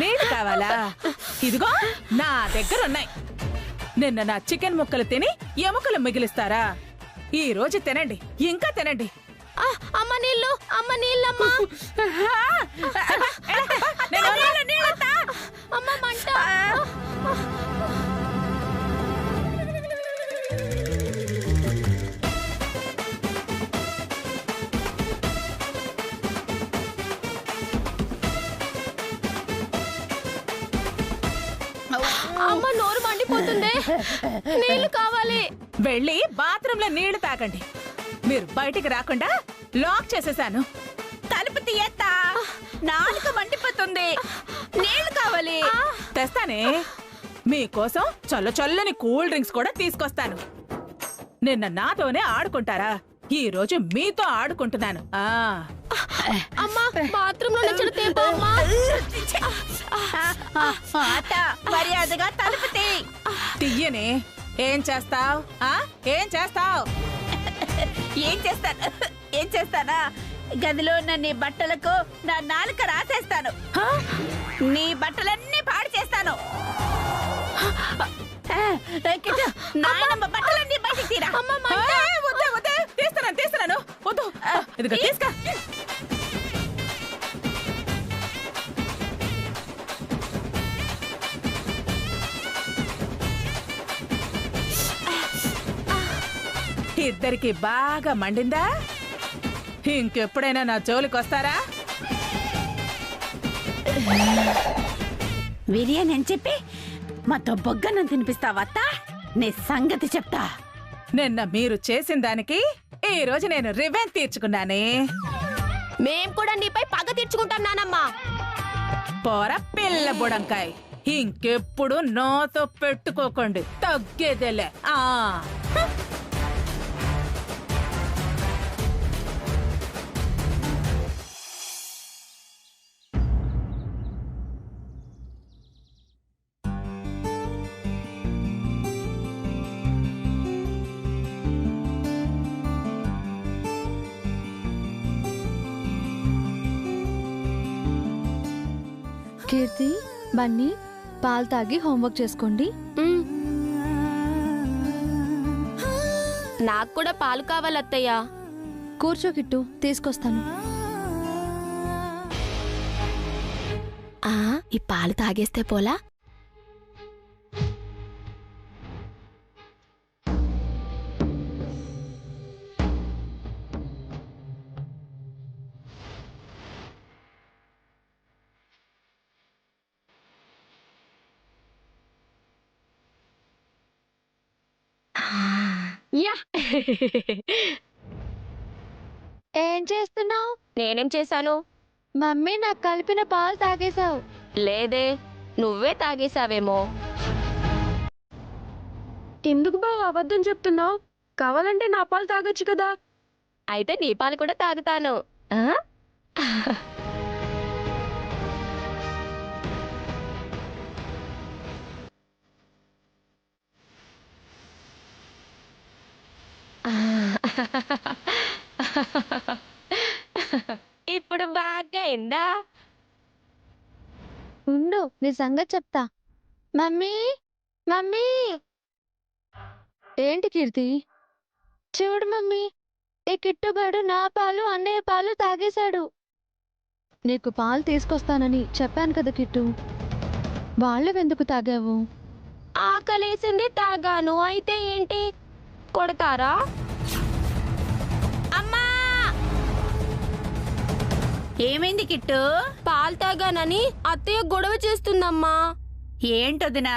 నీళ్ళు కావాలా? ఇదిగో నా దగ్గర ఉన్నాయి. నిన్న నా చికెన్ ముక్కలు తిని ఎముకలు మిగిలిస్తారా? ఈ రోజు తినండి, ఇంకా తినండి. అమ్మ నీళ్ళు, అమ్మ నీళ్ళమ్మా. అమ్మ మంట. అమ్మ నోరు మండిపోతుంది, నీళ్లు కావాలి. వెళ్ళి బాత్రూమ్ లో నీళ్లు తాగండి. మీరు బయటికి రాకుండా లాక్ చేసేసాను. తలుపు తీయత్తా, నాలుక మండిపోతుంది, నీళ్లు కావాలి. తెస్తానే. మీకోసం చల్ల చల్లని కూల్ డ్రింక్స్ కూడా తీసుకొస్తాను. నిన్న నాతోనే ఆడుకుంటారా? ఈ రోజు మీతో ఆడుకుంటున్నాను. అమ్మా బాత్రూమ్ లో నచ్చిన తేపమ్మా. మర్యాదగా తలుపు తీయనే. ఏం చేస్తావ్? ఏం చేస్తావ్? ఏం చేస్తానా? గదిలో ఉన్న నీ బట్టలకు నా నాలుక రాసేస్తాను. నీ బట్టలన్నీ పాడు చేస్తాను. నాయనమ్మ బట్టలన్నీ బయటికి తీరా. తీస్తున్నాను. వద్దు, ఇదిగో తీసుకా. ఇద్దరికి బాగా మండిందా? ఇంకెప్పుడైనా నా జోలికి వస్తారా? బిర్యానీ అని చెప్పి మాతో బొగ్గనం తినిపిస్తావత్తా? నీ సంగతి చెప్తా. నిన్న మీరు చేసిన దానికి ఈ రోజు నేను రివెంజ్ తీర్చుకున్నానే. మేం కూడా నీపై పగ తీర్చుకుంటాం నానమ్మా. పోర పిల్ల బుడంకాయ్, ఇంకెప్పుడు నోతో పెట్టుకోకండి, తగ్గేదేలే. కీర్తి, బన్నీ, పాలు తాగి హోంవర్క్ చేసుకోండి. నాకు కూడా పాలు కావాలి అత్తయ్య. కూర్చో కిట్టు, తీసుకొస్తాను. ఈ పాలు తాగేస్తే పోలా? ఏం చేస్తున్నావు? నేనేం చేశాను? మమ్మీ నాకు కలిపిన పాలు తాగేశావు. లేదే, నువ్వే తాగేశావేమో. ఎందుకు బావ అబద్ధం చెప్తున్నావు? కావాలంటే నా పాలు తాగొచ్చు కదా. అయితే నీ పాలు కూడా తాగుతాను. ఇప్పుడు బాగా అయిందా? ఉండు, నీ సంగతి చెప్తా. Mummy, mummy. ఏంటి కీర్తి? చూడు మమ్మీ, ఈ కిట్టుగాడు నా పాలు అన్నయ్య పాలు తాగేశాడు. నీకు పాలు తీసుకొస్తానని చెప్పాను కదా కిట్టు, వాళ్ళెందుకు తాగావు? ఆకలేసింది తాగాను. అయితే ఏంటి, కొడతారా? అమ్మా, ఏమైంది కిట్టు? పాలు తాగానని అత్తయ్య గొడవ చేస్తుందమ్మా. ఏంటొదినా?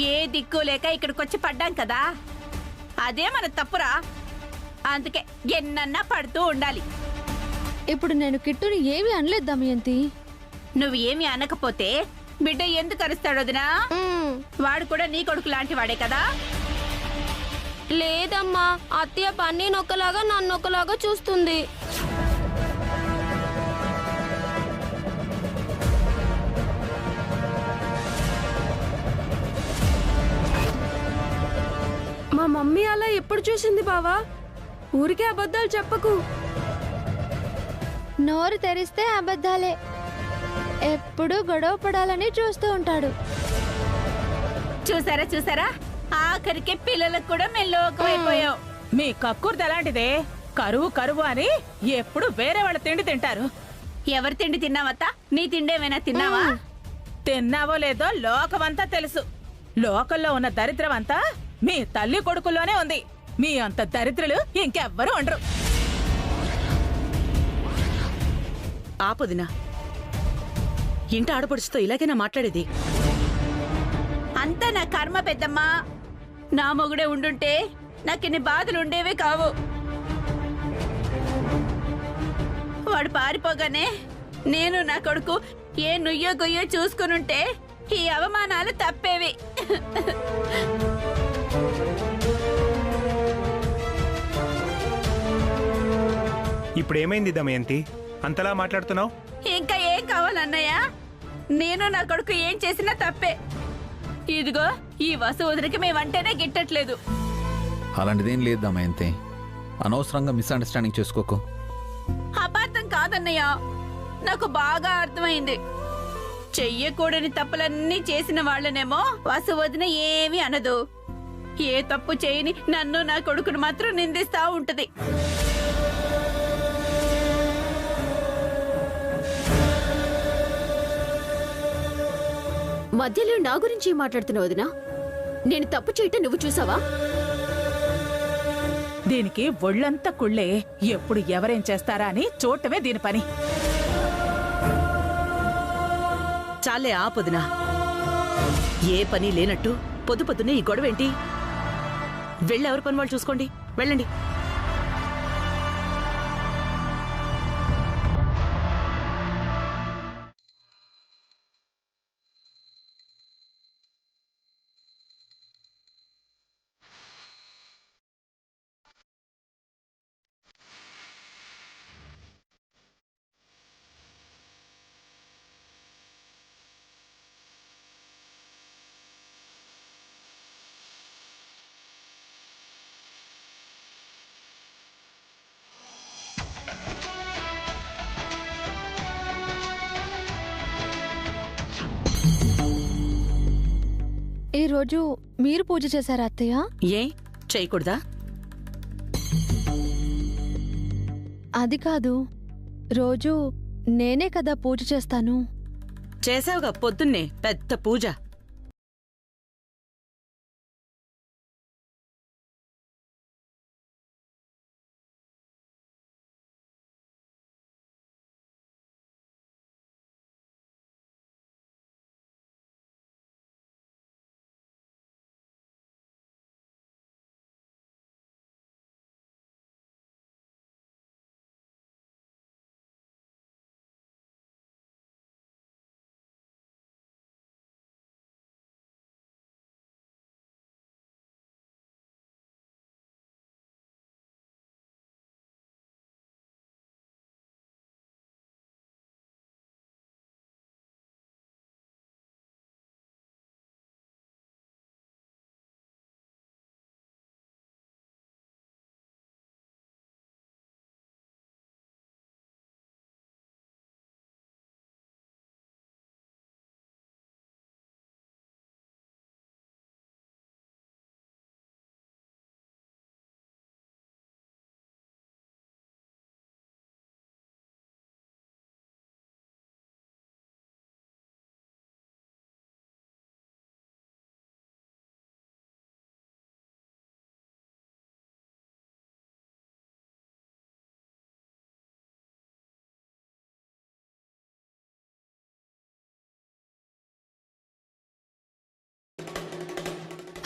ఏ దిక్కు లేక ఇక్కడికొచ్చి పడ్డాం కదా, అదే మన తప్పురా. అందుకే ఎన్నన్నా పడుతూ ఉండాలి. ఇప్పుడు నేను కిట్టుని ఏమీ అనలేదు దమయంతి. నువ్వు ఏమి అనకపోతే బిడ్డ ఎందుకు అరుస్తాడు వదినా? వాడు కూడా నీ కొడుకు లాంటి వాడే కదా. లేదమ్మా, అత్తయ్య పన్నీని ఒకలాగా నన్ను ఒకలాగా చూస్తుంది. మా మమ్మీ అలా ఎప్పుడు చూసింది బావా? ఊరికే అబద్ధాలు చెప్పకు. నోరు తెరిస్తే అబద్ధాలే. ఎప్పుడు గొడవ పడాలని చూస్తూ ఉంటాడు. చూసారా చూసారా, ఆఖరికి పిల్లలకు కూడా మేము లోకమైపోయాం. మీ కక్కుర్ది అలాంటిదే. కరువు కరువు అని ఎప్పుడు వేరే వాళ్ళ తిండి తింటారు. ఎవరి తిండి తిన్నావత్తా? నీ తిండేమైనా తిన్నావా? తిన్నావో లేదో లోకమంతా తెలుసు. లోకల్లో ఉన్న దరిద్రం అంతా మీ తల్లి కొడుకుల్లోనే ఉంది. మీ అంత దరిద్రులు ఇంకెవ్వరూ ఉండరు. ఆపొదినా, ఇంట ఆడపడుచుతో ఇలాగైనా మాట్లాడేది? అంతా నా కర్మ పెద్దమ్మా. నా మొగుడే ఉండుంటే నాకిన్ని బాధలు ఉండేవే కావు. వాడు పారిపోగానే నేను నా కొడుకు ఏ నుయ్యో గొయ్యో చూసుకునుంటే ఈ అవమానాలు తప్పేవి. ఇప్పుడేమైంది దమయంతి, అంతలా మాట్లాడుతున్నావు? ఇంకా ఏం కావాలన్నయ్య? నేను నా కొడుకు ఏం చేసినా తప్పే. ఇదిగో ఈ వసువదినికి మేమంటేనే గిట్టట్లేదు. అలాంటిదేం లేదు దమయంతి, అనవసరంగా మిస్అండర్స్టాండింగ్ చేసుకోకు. అపార్థం కాదన్నయ్య, నాకు బాగా అర్థమైంది. చెయ్యకూడని తప్పులన్నీ చేసిన వాళ్ళనేమో వసువదిన ఏమీ అనదు. ఏ తప్పు చేయని నన్ను నా కొడుకును మాత్రం నిందిస్తా ఉంటది. మధ్యలో నా గురించి మాట్లాడుతున్నావు వదినా? నేను తప్పు చేయటం నువ్వు చూసావా? దీనికి ఒళ్ళంతా కుళ్ళే. ఎప్పుడు ఎవరేం చేస్తారా అని చూడటమే దీని పని. చాలే ఆపొదినా. ఏ పని లేనట్టు పొద్దు పొద్దునే ఈ గొడవేంటి? వెళ్ళి ఎవరి పని వాళ్ళు చూసుకోండి, వెళ్ళండి. ఈరోజు మీరు పూజ చేశారా అత్తయ్య? ఏ చేయకూడదా? అది కాదు, రోజు నేనే కదా పూజ చేస్తాను. చేసావుగా పొద్దున్నే పెద్ద పూజ.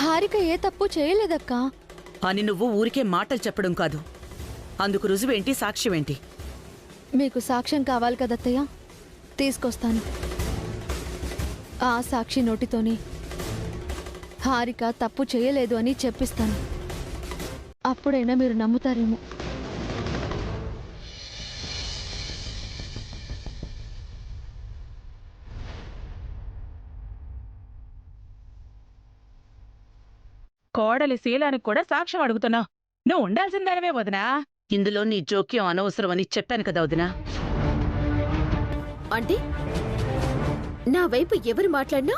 హారిక ఏ తప్పు చేయలేదక్కా అని నువ్వు ఊరికే మాటలు చెప్పడం కాదు. అందుకు రుజువేంటి, సాక్ష్యమేంటి? మీకు సాక్ష్యం కావాలి కదత్తయ్య. తీసుకొస్తాను. ఆ సాక్షి నోటితోనే హారిక తప్పు చేయలేదు అని చెప్పిస్తాను. అప్పుడైనా మీరు నమ్ముతారేమో. కోడలి శీలానికి కూడా సాక్ష్యం అడుగుతున్నావు. నువ్వు ఉండాల్సిందానివే వదినా. ఇందులో నీ జోక్యం అనవసరమని చెప్పాను కదా వదినా. అంటే నా వైపు ఎవరు మాట్లాడినా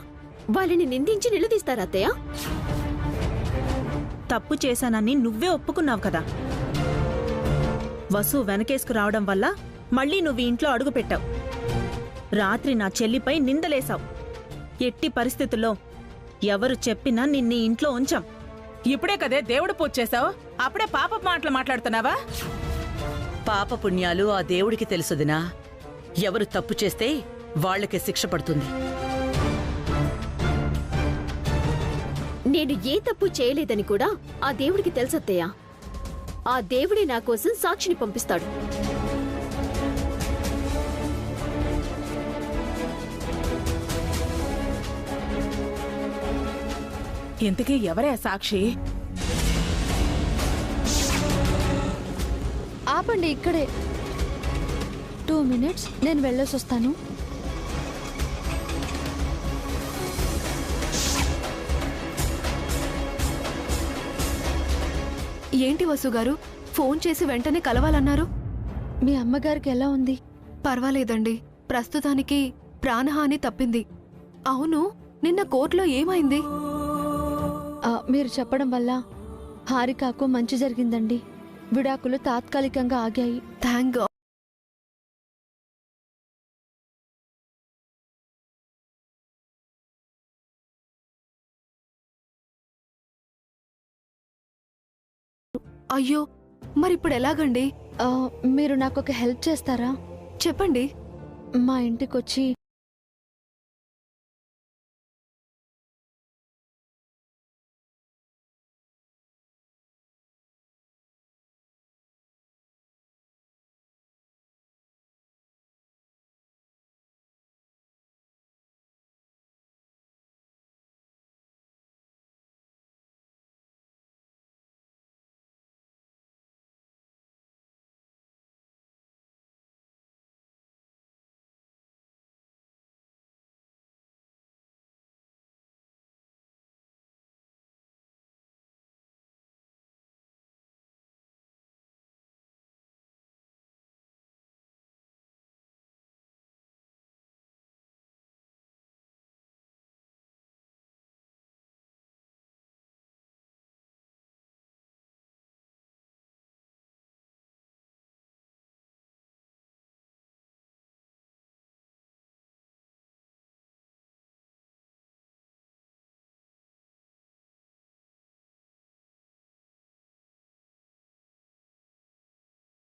వాళ్ళని నిందించి నిలదీస్తారా అత్తయ్య? తప్పు చేశానని నువ్వే ఒప్పుకున్నావు కదా. వసు వెనకేసుకు రావడం వల్ల మళ్ళీ నువ్వు ఇంట్లో అడుగుపెట్టావు. రాత్రి నా చెల్లిపై నిందలేశావు. ఎట్టి పరిస్థితుల్లో ఎవరు చెప్పినా నిన్ను ఇంట్లో ఉంచాం. ఇప్పుడే కదే దేవుడు పూజ చేశావు, అప్పుడే పాప మాటలు మాట్లాడుతున్నావా? పాపపుణ్యాలు ఆ దేవుడికి తెలుసుదినా. ఎవరు తప్పు చేస్తే వాళ్ళకే శిక్ష పడుతుంది. నేను ఏ తప్పు చేయలేదని కూడా ఆ దేవుడికి తెలుసత్తయ్య. ఆ దేవుడే నా కోసం సాక్షిని పంపిస్తాడు. ఇంతకీ ఎవరే సాక్షి? ఆపండి ఇక్కడే. 2 minutes, నేను వెళ్ళేసొస్తాను. ఏంటి వసు గారు, ఫోన్ చేసి వెంటనే కలవాలన్నారు? మీ అమ్మగారికి ఎలా ఉంది? పర్వాలేదండి, ప్రస్తుతానికి ప్రాణహాని తప్పింది. అవును, నిన్న కోర్టులో ఏమైంది? మీరు చెప్పడం వల్ల హారికకు మంచి జరిగిందండి. విడాకులు తాత్కాలికంగా ఆగాయి. Thank God. అయ్యో, మరిప్పుడు ఎలాగండి? మీరు నాకొక హెల్ప్ చేస్తారా? చెప్పండి. మా ఇంటికొచ్చి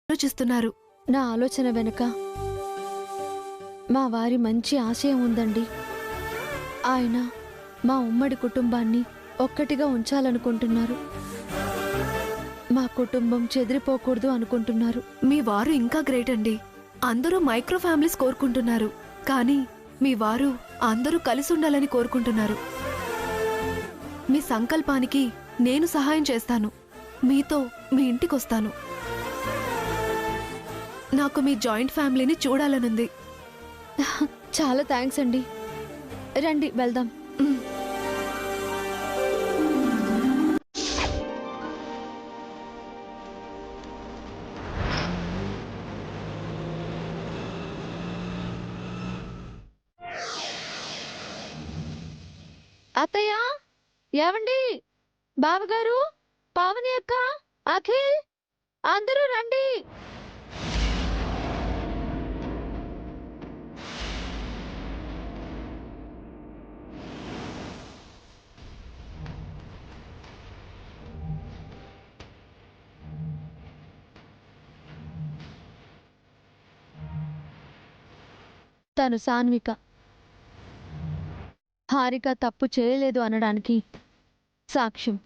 ఆలోచిస్తున్నారు. నా ఆలోచన వెనుక మా వారి మంచి ఆశయం ఉందండి. ఆయన మా ఉమ్మడి కుటుంబాన్ని ఒక్కటిగా ఉంచాలనుకుంటున్నారు. మా కుటుంబం చెదిరిపోకూడదు అనుకుంటున్నారు. మీ వారు ఇంకా గ్రేట్ అండి. అందరూ మైక్రో ఫ్యామిలీస్ కోరుకుంటున్నారు, కానీ మీ వారు అందరూ కలిసి ఉండాలని కోరుకుంటున్నారు. మీ సంకల్పానికి నేను సహాయం చేస్తాను. మీతో మీ ఇంటికొస్తాను. నాకు మీ జాయింట్ ఫ్యామిలీని చూడాలనుంది. చాలా థ్యాంక్స్ అండి. రండి వెళ్దాం. అత్తయ్య, ఏవండి, బావగారు, పావని అక్క, అఖిల్, అందరూ రండి. తను సాన్విక. హారిక తప్పు చేయలేదు అనడానికి సాక్ష్యం.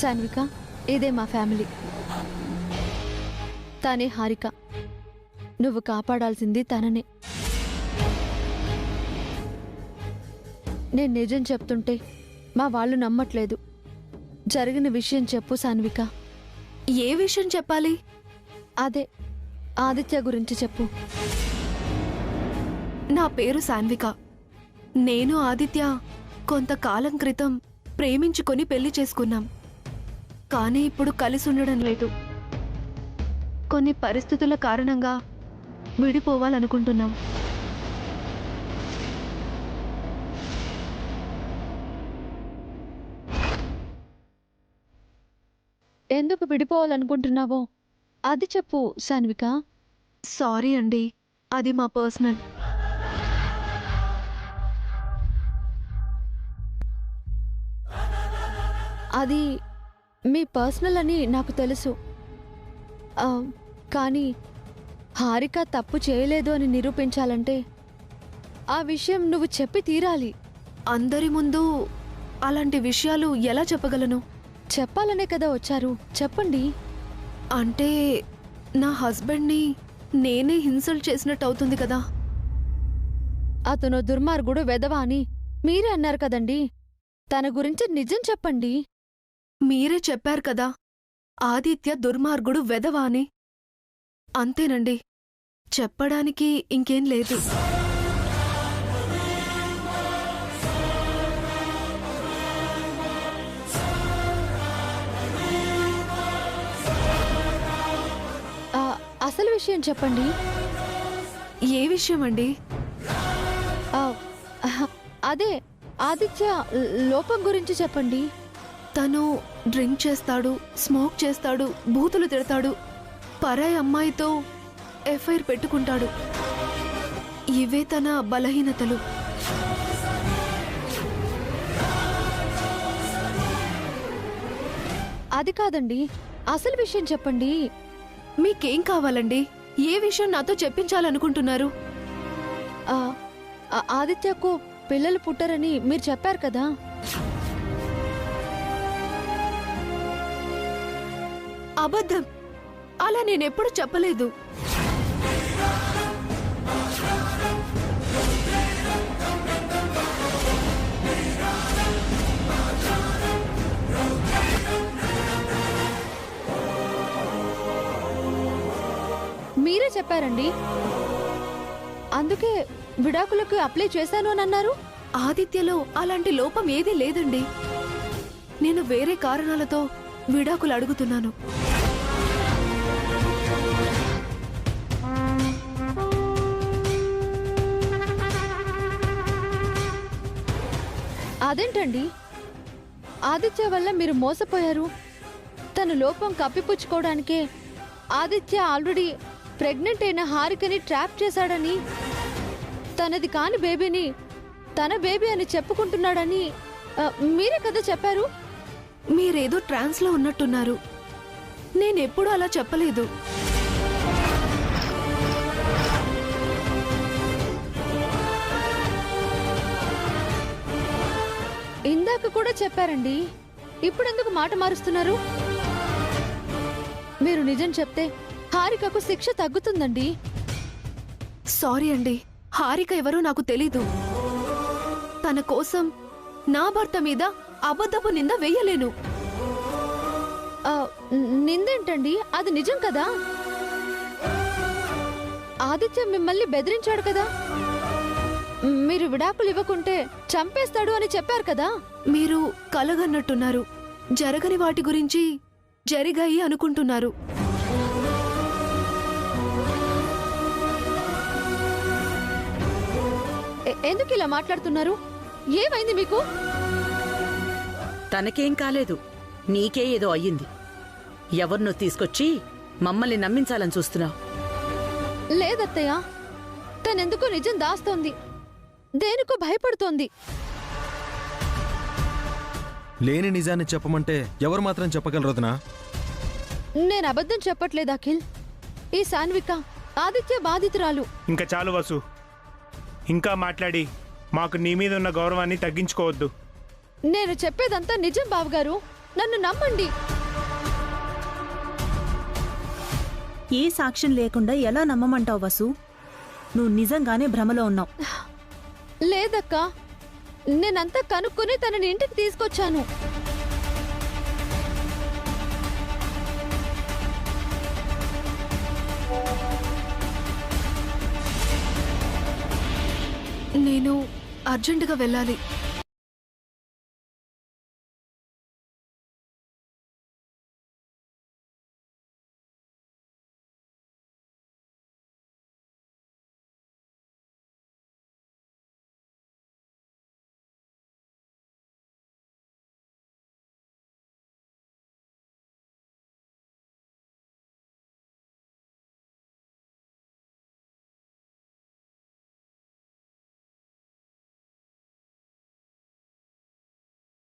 సాన్విక, ఇదే మా ఫ్యామిలీ. తనే హారిక. నువ్వు కాపాడాల్సింది తననే. నేను నిజం చెప్తుంటే మా వాళ్ళు నమ్మట్లేదు. జరిగిన విషయం చెప్పు సాన్విక. ఏ విషయం చెప్పాలి? అదే ఆదిత్య గురించి చెప్పు. నా పేరు సాన్విక. నేను ఆదిత్య కొంతకాలం క్రితం ప్రేమించుకొని పెళ్లి చేసుకున్నాం. కానీ ఇప్పుడు కలిసి ఉండడం లేదు. కొన్ని పరిస్థితుల కారణంగా విడిపోవాలనుకుంటున్నాం. ఎందుకు విడిపోవాలనుకుంటున్నావో అది చెప్పు సాన్విక. సారీ అండి, అది మా పర్సనల్. అది మీ పర్సనల్ అని నాకు తెలుసు. కానీ హారిక తప్పు చేయలేదు అని నిరూపించాలంటే ఆ విషయం నువ్వు చెప్పి తీరాలి. అందరి ముందు అలాంటి విషయాలు ఎలా చెప్పగలను? చెప్పాలనే కదా వచ్చారు, చెప్పండి. అంటే నా హస్బెండ్ని నేనే ఇన్సల్ట్ చేసినట్టు అవుతుంది కదా. అతను దుర్మార్గుడు, వెధవా అని మీరే అన్నారు కదండి. తన గురించి నిజం చెప్పండి. మీరే చెప్పారు కదా, ఆదిత్య దుర్మార్గుడు, వెధవా అని. అంతేనండి, చెప్పడానికి ఇంకేం లేదు. అసలు విషయం చెప్పండి. ఏ విషయం అండి? అదే ఆదిత్య లోపం గురించి చెప్పండి. తను డ్రింక్ చేస్తాడు, స్మోక్ చేస్తాడు, బూతులు తిడతాడు, పరాయి అమ్మాయితో ఎఫ్ఐఆర్ పెట్టుకుంటాడు. ఇవే తన బలహీనతలు. అది కాదండి, అసలు విషయం చెప్పండి. మీకేం కావాలండి? ఏ విషయం నాతో చెప్పించాలనుకుంటున్నారు? ఆదిత్యకు పిల్లలు పుట్టరని మీరు చెప్పారు కదా. అబద్ధం. అలా నేనెప్పుడు చెప్పలేదు. మీరే చెప్పారండి. అందుకే విడాకులకు అప్లై చేశాను అని అన్నారు. ఆదిత్యలో అలాంటి లోపం ఏదీ లేదండి. నేను వేరే కారణాలతో విడాకులు అడుగుతున్నాను. అదేంటండి, ఆదిత్య వల్ల మీరు మోసపోయారు. తన లోపం కప్పిపుచ్చుకోవడానికే ఆదిత్య ఆల్రెడీ ప్రెగ్నెంట్ అయిన హారికని ట్రాప్ చేశాడని, తనది కాని బేబీని తన బేబీ అని చెప్పుకుంటున్నాడని మీరే కదా చెప్పారు. మీరేదో ట్రాన్స్లో ఉన్నట్టున్నారు. నేనెప్పుడూ అలా చెప్పలేదు. ఇందాక కూడా చెప్పారండి. ఇప్పుడెందుకు మాట మారుస్తున్నారు? మీరు నిజం చెప్తే హారికకు శిక్ష తగ్గుతుందండి. సారీ అండి, హారిక ఎవరో నాకు తెలీదు. తన కోసం నా భర్త మీద అబద్ధపు నింద వెయ్యలేను. నిందేంటండి, అది నిజం కదా. ఆదిత్య మిమ్మల్ని బెదిరించాడు కదా. మీరు విడాకులు ఇవ్వకుంటే చంపేస్తాడు అని చెప్పారు కదా. మీరు కలగన్నట్టున్నారు. జరగని వాటి గురించి జరిగాయి అనుకుంటున్నారు. ఎందుకు ఇలా మాట్లాడుతున్నారు? ఏమైంది మీకు? తనకేం కాలేదు, నీకే ఏదో అయ్యింది. ఎవరినో తీసుకొచ్చి మమ్మల్ని నమ్మించాలని చూస్తున్నావు. లేదత్తయ్య, తనెందుకో నిజం దాస్తోంది, దేనికో భయపడుతోంది. లేని నిజాన్ని చెప్పమంటే ఎవరు మాత్రం చెప్పగలరుదనా? నేను అబద్ధం చెప్పట్లేదు అఖిల్. ఈ సాన్విక ఆదిత్య బాధితురాలు. ఇంకా చాలు వసు, ఇంకా మాట్లాడి మాకు నీ మీద ఉన్న గౌరవాన్ని తగ్గించుకోవద్దు. నేను చెప్పేదంతా నిజం బావగారు. నన్ను నమ్మండి. ఏ సాక్ష్యం లేకుండా ఎలా నమ్మమంటావు వసు? నువ్వు నిజంగానే భ్రమలో ఉన్నావు. లేదక్కా, నేనంతా కనుక్కొని తనని ఇంటికి తీసుకొచ్చాను. నేను అర్జెంటుగా వెళ్ళాలి.